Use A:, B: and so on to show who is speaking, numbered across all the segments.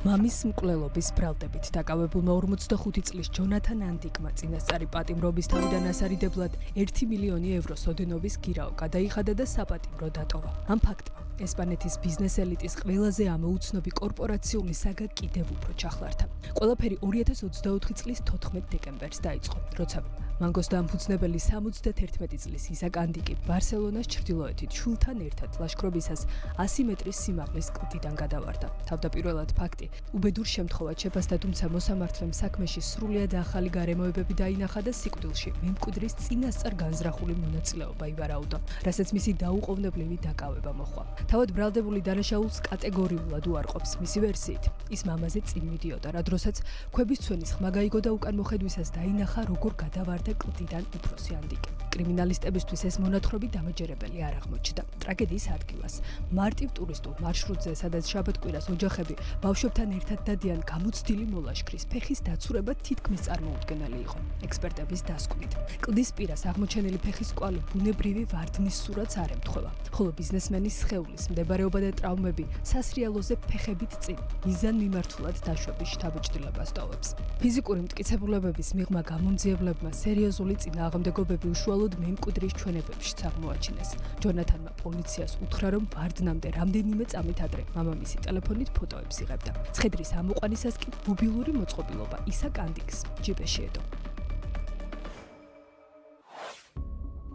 A: მამის მკვლელობის ბრალდებით დაკავებულმა 45 წლის ჯონათან ანტიკმა წინასწარი პატიმრობის თავიდან ასარიდებლად 1 მილიონი ევროს ოდენობის გირაო გადაიხადა და საპატიმრო დატოვა. ამ ფაქტმა ესპანეთის ბიზნეს ელიტის ყველაზე ამოუცნობი კორპორაციული საგა კიდევ უფრო ჩახლართა. ყველაფერი 2024 წლის 14 დეკემბერს დაიწყო, როცა მანგოს დამფუძნებელი 71 წლის ისაკ ანტიკი ბარსელონას ჩრდილოეთით შულთან ერთად ლაშქრობისას 100 მეტრის სიმაღლის კლდიდან გადავარდა. თავდაპირველად ფაქტი უბედურ შემთხვევად შეფასდა, თუმცა მოსამართლემ საქმეში სრულიად ახალი გარემოებები დაინახა და სიკვდილში მემკვიდრის წინასწარ განზრახული მონაწილეობა ივარაუდა, რასაც მისი დაუყოვნებლივი დაკავება მოჰყვა. თავად ბრალდებული დანაშაულს კატეგორიულად უარყოფს. მისი ვერსიით, ის მამაზე წინ მიდიოდა, რა დროსაც ქვების ცვენის ხმა გაიგო და უკან მოხედვისას დაინახა, როგორ გადავარდა კლდიდან უფროსი ანტიკი. კრიმინალისტებისთვის ეს მონათხრობი დამაჯერებელი არ აღმოჩნდა. ტრაგედიის ადგილას, მარტივ ტურისტულ მარშრუტზე, სადაც შაბათ-კვირას ოჯახები ბავშვებთან ერთად დადიან, გამოცდილი მოლაშქრის ფეხის დაცურება თითქმის წარმოუდგენელი იყო. ექსპერტების დასკვნით, კლდის პირას აღმოჩენილი ფეხის კვალი ბუნებრივი ვარდნის სურათს არ ემთხვევა, ხოლო ბიზნესმენის სხეულის მდებარეობა და ტრავმები სასრიალოზე ფეხებით წინ მიზანმიმართულად დაშვების შთაბეჭდილებას ტოვებს. ფიზიკური მტკიცებულებების მიღმა გამომძიებლებმა სერიოზული წინააღმდეგობები უშუალოდ მემკვიდრის ჩვენებებშიც აღმოაჩინეს. ჯონათანმა პოლიციას უთხრა, რომ ვარდნამდე რამდენიმე წამით ადრე მამამისი ტელეფონით ფოტოებს იღებდა. ცხედრის ამოყვანისას კი მობილური მოწყობილობა ისაკ ანტიკს ჯიბეში ედო.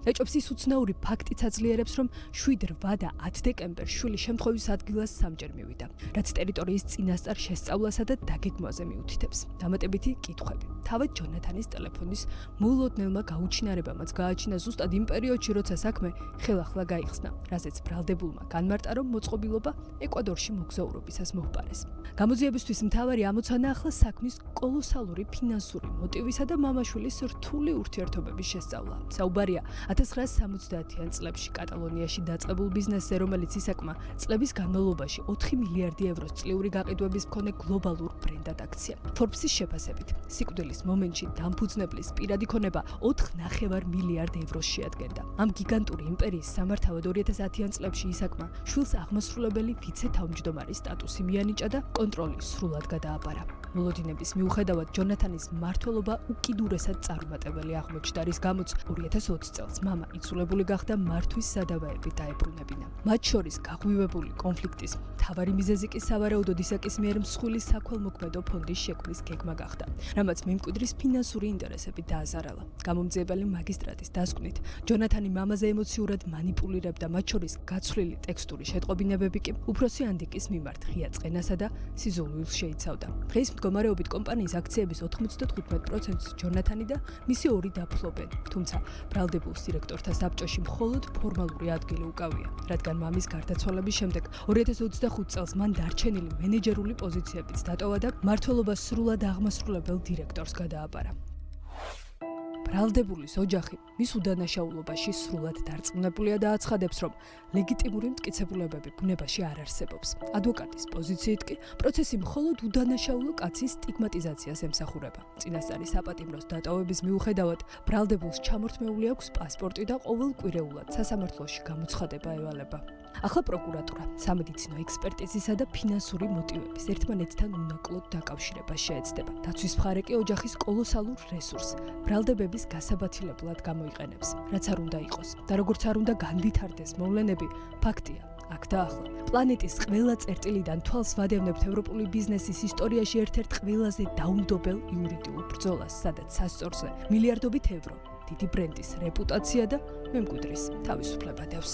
A: ეჭვებს ის უცნაური ფაქტიც აძლიერებს, რომ 7-8 და 10 დეკემბერს შვილი შემთხვევის ადგილას სამჯერ მივიდა, რაც ტერიტორიის წინასწარ შესწავლასა და დაგეგმვაზე მიუთითებს. დამატებითი კითხვები. თავად ჯონათანის ტელეფონის მოულოდნელმა გაუჩინარებამაც გააჩინა ზუსტად იმ პერიოდში, როცა საქმე ხელახლა გაიხსნა, რასაც ბრალდებულმა განმარტა, რომ მოწყობილობა ეკვადორში მოგზაურობისას მოჰყარეს. გამოძიებისთვის მთავარი ამოცანა ახლა საქმის კოლოსალური ფინანსური მოტივისა და მამაშვილის რთული ურთიერთობების შესწავლა. საუბარია 1970-იან წლებში კატალონიაში დაწყებულ ბიზნესზე, რომელიც ისაკმა წლების განმავლობაში 4 მილიარდი ევროს წლიური გაყიდვების მქონე გლობალურ ბრენდად აქცია. Forbes-ის შეფასებით, სიკვდილის მომენტში დამფუძნებლის პირადი ქონება 4,5 მილიარდ ევროს შეადგენდა. ამ გიგანტური იმპერიის სამართავად 2010-იან წლებში ისაკმა შვილს აღმასრულებელი ვიცე-თავმჯდომარის სტატუსი მიანიჭა და კონტროლი სრულად გადააბარა. მოლოდინების მიუხედავად, ჯონათანის მმართველობა უკიდურესად წარუმატებელი აღმოჩნდა, რის გამოც 2020 წელს მამა იცულებული გახდა მართვის სადავეებით დაებრუნებინა. მათ შორის გაღვივებული კონფლიქტის მთავარი მიზეზი კი სავარაუდოდ ისაკის მიერ მსხვილი საქველმოქმედო ფონდის შექმნის გეგმა გახდა, რამაც მემკვიდრის ფინანსური ინტერესები დააზარალა. გამომძიებელი მაგისტრატის დასკვნით, ჯონათანი მამაზე ემოციურად манипуლირებდა, მათ შორის გაცვლილი ტექსტური შეტყობინებები კი უფროსი ანტიკის მიმართ ღია წყენასა და სიზულვილს შეიცავდა. დღეს მდგომარეობით კომპანიის აქციების 95%-ს ჯონათანი და მისი ორი დაფლობენ, თუმცა ბრალდებულს დირექტორთა საბჭოში მხოლოდ ფორმალური ადგილი უკავია, რადგან მამის გარდაცვალების შემდეგ 2025 წელს მან დარჩენილი მენეჯერული პოზიციებიც დატოვა და მმართველობა სრულად აღმასრულებელ დირექტორს გადააბარა. ბრალდებულის ოჯახი მის უდანაშაულობაში სრულად დარწმუნებულია და აცხადებს, რომ ლეგიტიმური მტკიცებულებები ბუნებაში არ არსებობს. ადვოკატის პოზიციით კი პროცესი მხოლოდ უდანაშაულო კაცის სტიგმატიზაციას ემსახურება. წინასწარი საპატიმროს დატოვების მიუხედავად, ბრალდებულს ჩამორთმეული აქვს პასპორტი და ყოველკვირეულად სასამართლოში გამოცხადება ევალება. ახლა პროკურატურა სამედიცინო ექსპერტიზისა და ფინანსური მოტივების ერთმანეთთან უნაკლოდ დაკავშირებას შეეცდება. დაცვის მხარე კი ოჯახის კოლოსალურ რესურსს ბრალდებების გასაბათილებლად გამოიყენებს, რაც არ უნდა იყოს და როგორც არ უნდა განვითარდეს მოვლენები, ფაქტია, აქ და ახლა პლანეტის ყველა წერტილიდან თვალს ვადევნებთ ევროპული ბიზნესის ისტორიაში ერთ-ერთ ყველაზე დაუნდობელ იურიდიულ ბრძოლას, სადაც სასწორზე მილიარდობით ევრო, დიდი ბრენდის რეპუტაცია და მემკვიდრის თავისუფლება დევს.